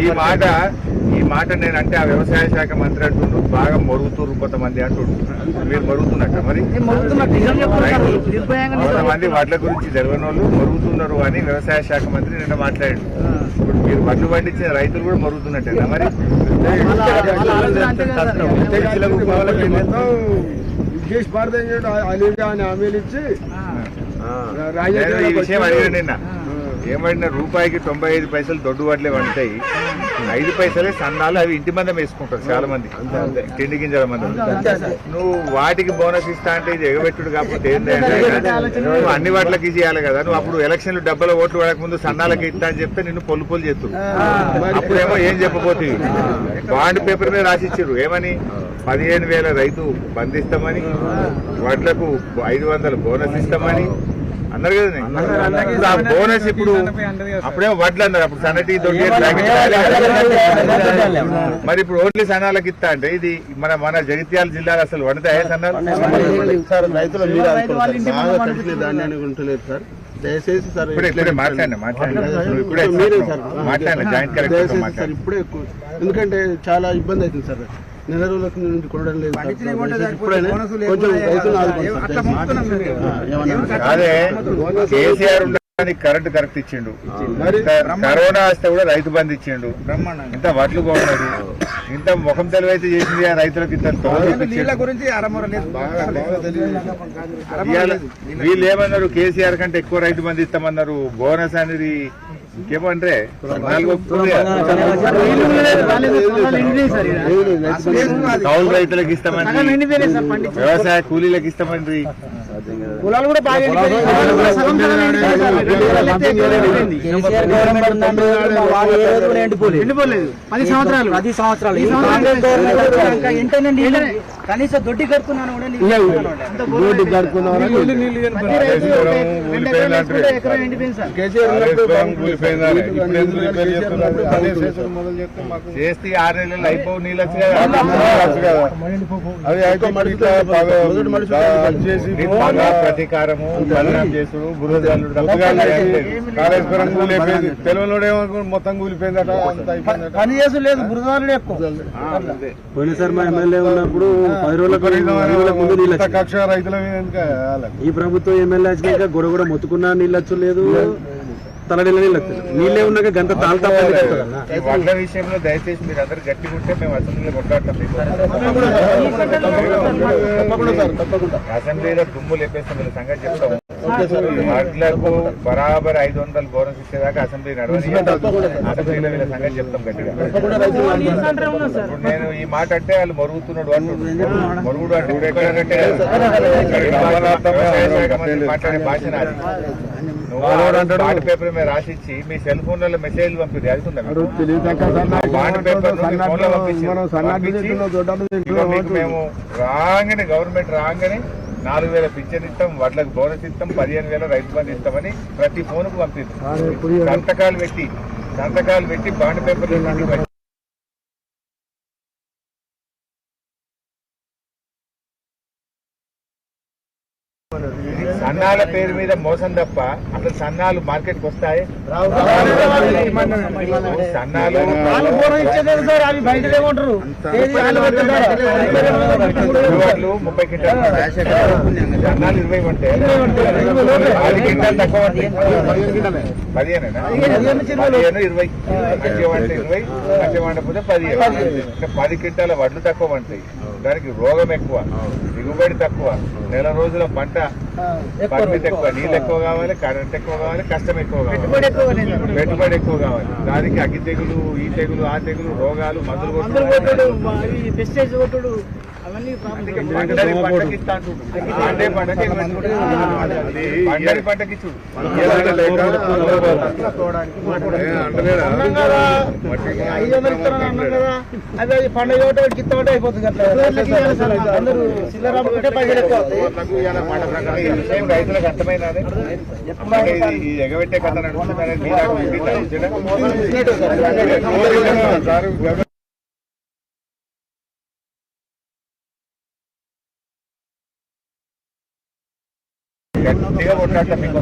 ఈ మాట నేనంటే ఆ వ్యవసాయ శాఖ మంత్రి అంటుండ్రు బాగా మరుగుతున్నారు కొంతమంది అంటుండ్రు. మీరు మరుగుతున్నట్ట మరి కొంతమంది వడ్ల గురించి తెలియని వాళ్ళు మరుగుతున్నారు అని వ్యవసాయ శాఖ మంత్రి నిన్న మాట్లాడాడు. ఇప్పుడు మీరు వడ్లు పండించిన రైతులు కూడా మరుగుతున్నట్టేనా మరి? విశేష భారత హామీలు ఇచ్చి ఈ విషయం అడిగాడు నిన్న. ఏమడినా రూపాయికి 95 పైసలు దొడ్డు వడ్లే వండుతాయి, 5 పైసలే సన్నాలు, అవి ఇంటి మందం వేసుకుంటారు చాలా మంది, తిండి గింజల మందం. నువ్వు వాటికి బోనస్ ఇస్తా అంటే ఇది ఎగబెట్టుడు కాకపోతే నువ్వు అన్ని వాటికి చేయాలి కదా. నువ్వు అప్పుడు ఎలక్షన్లు డబ్బల ఓట్లు పడక ముందు సన్నాలకి ఇస్తా అని చెప్తే నిన్ను పొల్లు చేస్తున్నారు. అప్పుడేమో ఏం చెప్పబోతుంది, బాండ్ పేపర్ మీద రాసిచ్చారు ఏమని 15,000 రైతు బంధిస్తామని, వడ్లకు 500 బోనస్ ఇస్తామని అన్నారు కదా. ఆ బోనస్ ఇప్పుడు అప్పుడేమో వడ్లు అన్నారు, అప్పుడు సన్నటి దొడ్డి మరి ఇప్పుడు ఓన్లీ సన్నాలకు ఇస్తా అంటే ఇది మన జగిత్యాల జిల్లాలో అసలు వండుతాయా సన్నాలు? దయచేసి సార్ ఇప్పుడే మాట్లాడినా జాయింట్ కలెక్టర్ మాట్లాడి ఇప్పుడే, ఎందుకంటే చాలా ఇబ్బంది అవుతుంది సార్. నెల రోజుల నుండి కొనడం లేదు. అదే కేసీఆర్ కరెంట్ కరెక్ట్ ఇచ్చిండు, కరోనా వస్తే కూడా రైతు బంధు ఇచ్చిండు, ఇంత వడ్లు కొన్నాడు, ఇంత ముఖం తెలివైతే చేసింది రైతులకు. ఇంత వీళ్ళు ఏమన్నారు, కేసీఆర్ కంటే ఎక్కువ రైతు బంధు ఇస్తామన్నారు, బోనస్ అనేది ఇంకేమంటే కౌలు రైతులకు ఇస్తామని, వ్యవసాయ కూలీలకు ఇస్తామని, కులాలు కూడా బాగా 10 సంవత్సరాలు కనీసం దొడ్డి కడుతున్నాను చేస్తే 6 నెలలు అయిపోవు నీళ్ళు ప్రతీకారము చేసుడు తెలియదు మొత్తం కూలిపోయిందట. పని చేసు లేదు, బురదాలు ఎక్కువ. పోయినసారి మా ఎమ్మెల్యే ఉన్నప్పుడు 10 రోజులకు ముందు నీళ్ళు కక్ష రైతుల ఈ ప్రభుత్వం ఎమ్మెల్యే వచ్చినాక గొడవ మొత్తుకున్నా నీళ్ళు వచ్చు లేదు, తలడీల నీళ్ళు వస్తుంది. నీళ్ళే ఉన్నాక గంట తాళతా. వడ్ల విషయంలో దయచేసి మీరు అందరు గట్టిగా ఉంటే మేము అసెంబ్లీలో కొట్లాడతాం. అసెంబ్లీలో దుమ్ము లేపేస్తాం, వీళ్ళ సంగతి చెప్తాం. వడ్లకు బరాబర్ 500 బోనస్ ఇచ్చేదాకా అసెంబ్లీ నడవని, అసెంబ్లీలో వీళ్ళ సంగతి చెప్తాం గట్టిగా. ఇప్పుడు నేను ఈ మాట అంటే వాళ్ళు మరుగుతున్నాడు అంటున్నాడు, మరుగుడు అంటే మాట్లాడే భాష నాది. బాండ్ పేపర్ మీద రాసిచ్చి మీ సెల్ ఫోన్లలో మెసేజ్ పంపిణీ అవుతుందా? బాండ్ పేపర్ ఫోన్ లో పంపించి మేము రాగానే గవర్నమెంట్ రాగానే 4,000 పింఛన్ ఇస్తాం, వడ్లకు బోనస్ ఇస్తాం, 15,000 రైతు బంధు ఇస్తామని ప్రతి ఫోన్ కు పంపిస్తాం. సంతకాలు పెట్టి బాండ్ పేపర్ సన్నాల పేరు మీద మోసం తప్ప అసలు సన్నాలు మార్కెట్ కి వస్తాయి? సన్నాలు 30 క్వింటాలు, సన్నాలు 20 ఉంటే 10 క్వింటాలు తక్కువ, 15 20 మంచిగా వంటే 20, మంచిగా వండకపోతే 15. 10 క్వింటాల వడ్లు తక్కువ వంటాయి, దానికి రోగం ఎక్కువ, దిగుబడి తక్కువ, నెల రోజుల పంట పరిమితి ఎక్కువ, నీళ్ళు ఎక్కువ కావాలి, కరెంట్ ఎక్కువ కావాలి, కష్టం ఎక్కువ కావాలి, పెట్టుబడి ఎక్కువ కావాలి. దానికి అగ్గి తెగులు, ఈ తెగులు, ఆ తెగులు, రోగాలు, మందులు కొట్టుడు, పంటకి పంటకి చూడు అదే పండుగ గిత్త అయిపోతుంది. రైతులకు అర్థమైనా ఎగబెట్టే కథ నడుస్తుంది. గట్టిగా కొట్లాడతాం మీకు.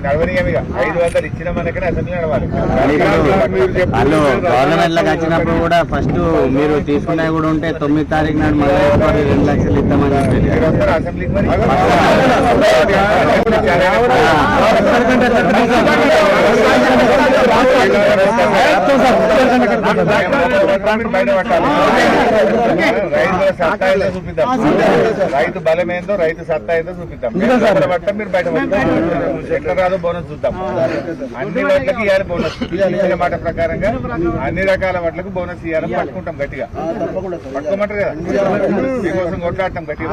నడవనీయమిగా 500 ఇచ్చిన మనకనే అసెంబ్లీ నడవాలి. వాళ్ళు గవర్నమెంట్ లోకి వచ్చినప్పుడు కూడా ఫస్ట్ మీరు తీసుకున్నవి కూడా ఉంటే 9 తారీఖు నాడు మళ్ళీ 2 లక్షలు ఇద్దామని చెప్పి మీరు వస్తారు అసెంబ్లీకి మరి బయట పట్టాలి. రైతుల సత్తా ఏందో చూపిద్దాం, రైతు బలం ఏందో రైతు సత్తా ఏందో చూపిద్దాం. పట్టం మీరు బయట పడతాం. ఎట్లా రాదో బోనస్ చూద్దాం. అన్ని వడ్లకి ఇవ్వాలి బోనస్. ఇచ్చిన మాట ప్రకారంగా అన్ని రకాల వడ్లకు బోనస్ ఇవ్వాలని పట్టుకుంటాం గట్టిగా. పట్టుకోమంటారు కదా, మీకోసం కొట్లాడటం గట్టిగా.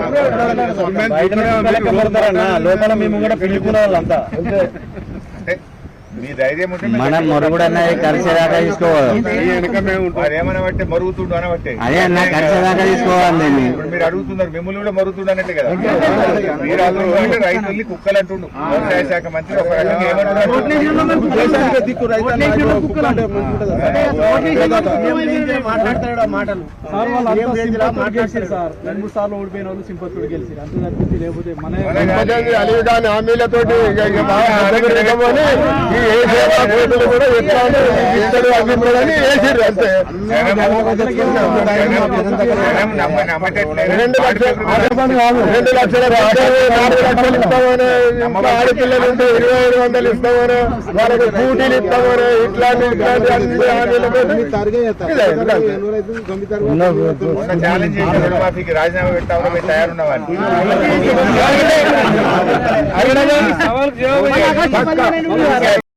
లోపల మేము కూడా పెళ్లికున్న వాళ్ళంతా అంటే మీ ధైర్యం ఉంటే మనం మొరుగుడు అన్నది కలిసేదాకా తీసుకోవాలి. ఏమన్నా బట్టే మరుగుతుండు అనబట్టే. అదే అన్న కలిసేదాకా తీసుకోవాలి. ఇప్పుడు మీరు అడుగుతున్నారు, మిమ్మల్ని కూడా మరుగుతుండు అన్నట్టే కదా. మీరు అడుగుతుంటే రైతుల్ని కుక్కలు అంటుండు. వ్యవసాయ శాఖ మంత్రి ఒక రకంగా ఏమంటున్నారు, మాట్లాడతాడు మాటలు సార్. 2 సార్లు ఓడిపోయిన వాళ్ళు సింపత్తుడు గెలిచారు అంతే తప్పించి లేకపోతే మన హామీలతోటి ఆడపిల్లలు ఉంటే 2500 ఇస్తామని, వాళ్ళకి కూటీలు ఇస్తామని, ఇట్లాంటి ఛాలెంజ్ చేసి రుణమాఫీకి రాజీనామా పెట్టామని మీరు తయారున్నవాళ్ళు.